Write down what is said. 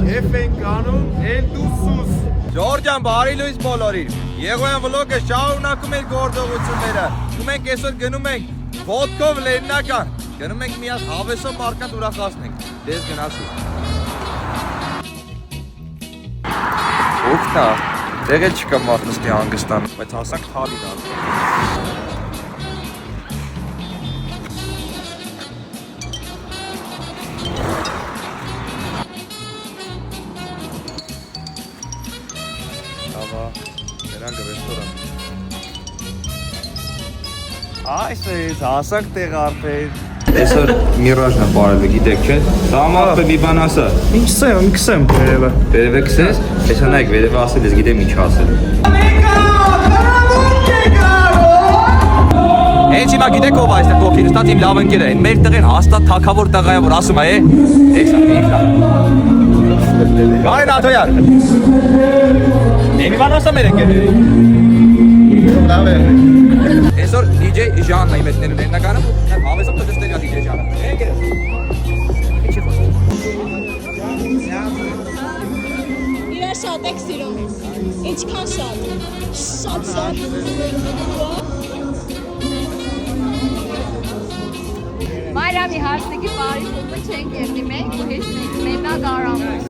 Եվ ենք անում Էլդուսուս։ Ժորժան, բարի լույս բոլորին։ Եղոյան վլոգը շարունակում ենք գործողությունները։ Ու մենք այսօր գնում ենք ոտքով Լենինական։ Գնում ենք միած հավեսով մարկանց ուրախացնենք։ Դες գնացի։ Օգտա, դեղել չկա մարդստի հանգստան, բայց հասանք թալի դալ։ Նրանք ռեստորան։ Այսպես հասանք տեղ արդեն։ Այսօր միրաժն է բարելը, գիտեք չէ։ Սամապը մի բան ասա։ Ինչ քսեմ վերևը։ Վերևը քսես, այսօր նայեք վերևը ասել, ես գիտեմ ինչ ասել։ Հենց հիմա գիտեք ով այստեղ կողքին ստաց իմ լավ ընկերը, այն մեր տղեն հաստատ թակավոր տղա է, որ ասում է, էքսա, էքսա։ Գային աթոյար։ Մի բան ասա մեր ընկերների։ Լավ է։ Այսօր DJ Ժանն է մետներում Լենինականը, հավեսով դստել է DJ Ժանը։ Ընկերս։ Ինչի՞ խոսում։ Իրար շատ եք սիրում։ Ինչքան շատ։ Շատ։ Մայրամի հարսնիկի բարի փոքր չենք եղնի մենք ու հեշտ մենք մենակ արամ։